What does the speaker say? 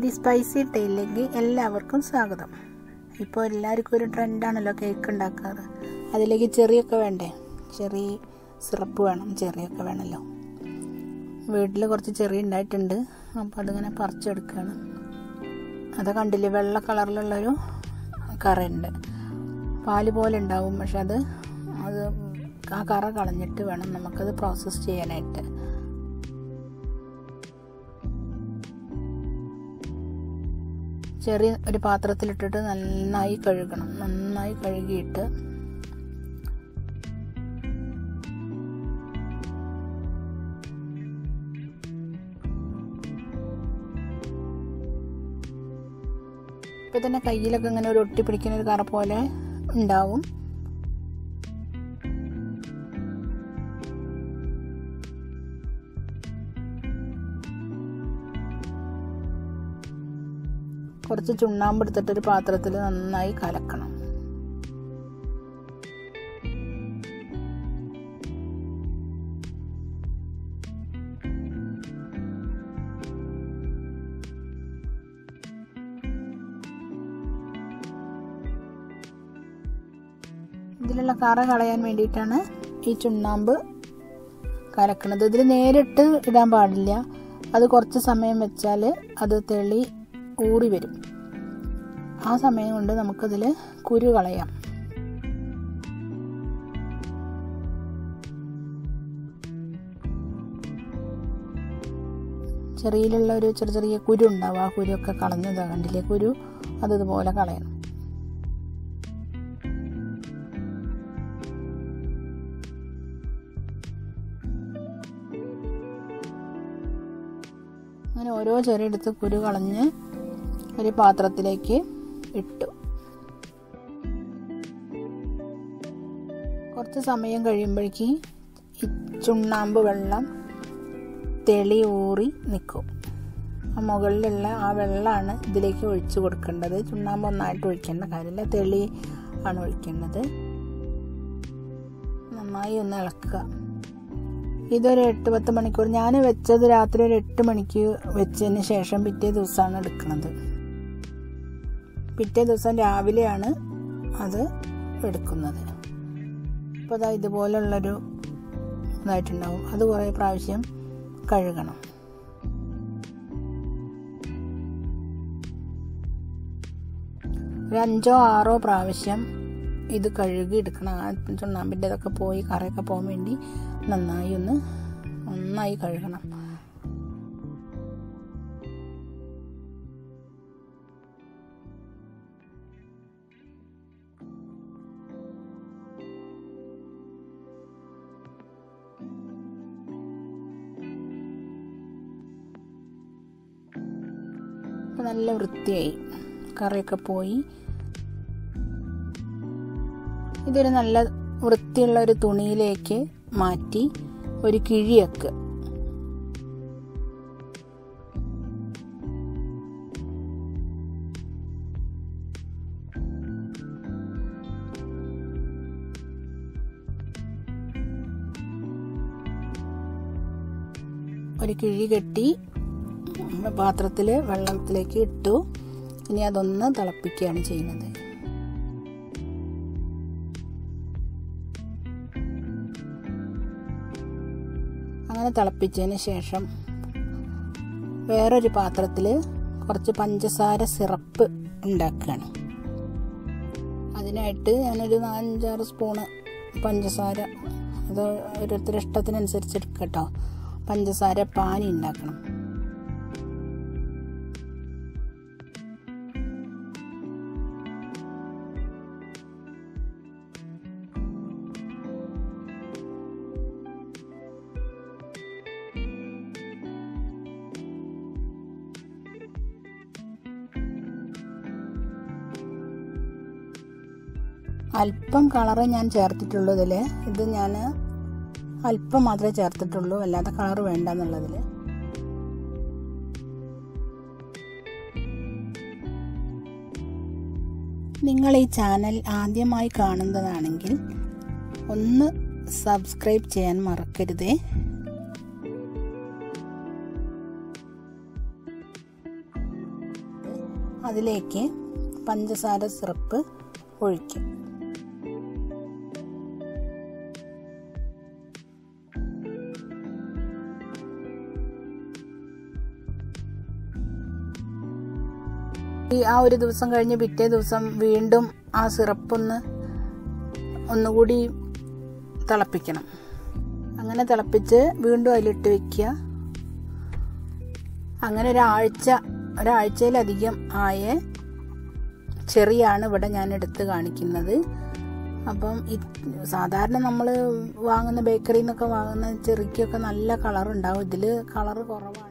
The spicy ടൈലിലേക്ക് എല്ലാവർക്കും സ്വാഗതം. ഇപ്പോൾ എല്ലാവർക്കും ഒരു ട്രെൻഡാണല്ലോ കേക്ക് ഉണ്ടാക്കാറ്. അതിലേക്ക് ചെറിയൊക്കെ വേണ്ടേ? ചെറിയ സിറപ്പ് വേണം, ചെറിയൊക്കെ വേണമല്ലോ. വീട്ടിൽ കുറച്ച് ചെറിയ ഉണ്ടായിട്ടുണ്ട്, അപ്പോൾ അതിങ്ങനെ പറിച്ചെടുക്കുകയാണ്. അത് കണ്ടില്ലേ, വെള്ള കളറിലുള്ളൊരു കറയുണ്ട്, പാല് പോലെ ഉണ്ടാവും. പക്ഷെ അത് ആ കറ കളഞ്ഞിട്ട് വേണം നമുക്കത് പ്രോസസ്സ് ചെയ്യാനായിട്ട്. ചെറിയ ഒരു പാത്രത്തിലിട്ടിട്ട് നന്നായി കഴുകണം. നന്നായി കഴുകിയിട്ട് ഇപ്പം തന്നെ കയ്യിലൊക്കെ ഇങ്ങനെ ഒരു ഒട്ടി പിടിക്കുന്ന ഒരു കറ പോലെ ഉണ്ടാവും. കുറച്ച് ചുണ്ണാമ്പ് എടുത്തിട്ടൊരു പാത്രത്തിൽ നന്നായി കലക്കണം. ഇതിലുള്ള കറ കളയാൻ വേണ്ടിയിട്ടാണ് ഈ ചുണ്ണാമ്പ് കലക്കണത്. ഇതിൽ നേരിട്ട് ഇടാൻ പാടില്ല. അത് കുറച്ച് സമയം വെച്ചാൽ അത് തെളി ഊറി വരും. ആ സമയം കൊണ്ട് നമുക്കതിൽ കുരു കളയാം. ചെറിയിലുള്ള ഒരു ചെറിയ കുരു ഉണ്ടാവും. ആ കുരുവൊക്കെ കളഞ്ഞതാ, കണ്ടില്ലേ കുരു? അതുപോലെ കളയണം. അങ്ങനെ ഓരോ ചെറിയെടുത്ത് കുരു കളഞ്ഞ് ഒരു പാത്രത്തിലേക്ക് ഇട്ടു. കുറച്ച് സമയം കഴിയുമ്പോഴേക്ക് ഈ ചുണ്ണാമ്പ് വെള്ളം തെളി ഊറി നിൽക്കും. ആ മുകളിലുള്ള ആ വെള്ളമാണ് ഇതിലേക്ക് ഒഴിച്ചു കൊടുക്കേണ്ടത്. ചുണ്ണാമ്പ് ഒന്നായിട്ട് ഒഴിക്കേണ്ട കാര്യമില്ല, തെളി ആണ് ഒഴിക്കേണ്ടത്. നന്നായി ഒന്ന് ഇളക്കുക. ഇതൊരു 8-10 മണിക്കൂർ, ഞാൻ വെച്ചത് രാത്രി ഒരു 8 മണിക്ക് വെച്ചതിന് ശേഷം പിറ്റേ ദിവസമാണ് എടുക്കുന്നത്. പിറ്റേ ദിവസം രാവിലെയാണ് അത് എടുക്കുന്നത്. അപ്പോൾ അതാ ഇതുപോലുള്ളൊരു ഇതായിട്ടുണ്ടാവും. അത് കുറേ പ്രാവശ്യം കഴുകണം. ഒരു 5-6 പ്രാവശ്യം ഇത് കഴുകി എടുക്കണം. ആ ചുണ്ണാമ്പിൻ്റെ ഇതൊക്കെ പോയി കറയൊക്കെ പോകാൻ വേണ്ടി നന്നായി കഴുകണം. നല്ല വൃത്തിയായി, കറിയൊക്കെ പോയി. ഇതൊരു നല്ല വൃത്തിയുള്ള ഒരു തുണിയിലേക്ക് മാറ്റി ഒരു കിഴിയൊക്കെ ഒരു കിഴി കെട്ടി പാത്രത്തിൽ വെള്ളത്തിലേക്ക് ഇട്ടു. ഇനി അതൊന്ന് തിളപ്പിക്കുകയാണ് ചെയ്യുന്നത്. അങ്ങനെ തിളപ്പിച്ചതിന് ശേഷം വേറൊരു പാത്രത്തിൽ കുറച്ച് പഞ്ചസാര സിറപ്പ് ഉണ്ടാക്കുകയാണ്. അതിനായിട്ട് ഞാനൊരു 4-5 സ്പൂണ് പഞ്ചസാര, അത് ഓരോരുത്തരുടെ ഇഷ്ടത്തിനനുസരിച്ച് എടുക്കുക കേട്ടോ. പഞ്ചസാര പാനി ഉണ്ടാക്കണം. അല്പം കളറ് ഞാൻ ചേർത്തിട്ടുള്ളൂ ഇതിൽ. ഇത് ഞാൻ അല്പം മാത്രമേ ചേർത്തിട്ടുള്ളൂ, അല്ലാതെ കളർ വേണ്ടെന്നുള്ളതിൽ. നിങ്ങൾ ഈ ചാനൽ ആദ്യമായി കാണുന്നതാണെങ്കിൽ ഒന്ന് സബ്സ്ക്രൈബ് ചെയ്യാൻ മറക്കരുതേ. അതിലേക്ക് പഞ്ചസാര സിറപ്പ് ഒഴിക്കും. ആ ഒരു ദിവസം കഴിഞ്ഞ് പിറ്റേ ദിവസം വീണ്ടും ആ സിറപ്പ് ഒന്നുകൂടി തിളപ്പിക്കണം. അങ്ങനെ തിളപ്പിച്ച് വീണ്ടും അതിലിട്ട് വെക്കുക. അങ്ങനെ ഒരാഴ്ചയിലധികം ആയ ചെറിയാണ് ഇവിടെ ഞാൻ എടുത്ത് കാണിക്കുന്നത്. അപ്പം സാധാരണ നമ്മൾ വാങ്ങുന്ന ബേക്കറിയിൽ നിന്നൊക്കെ വാങ്ങുന്ന ചെറിക്കൊക്കെ നല്ല കളറുണ്ടാവും. ഇതിൽ കളറ് കുറവാണ്.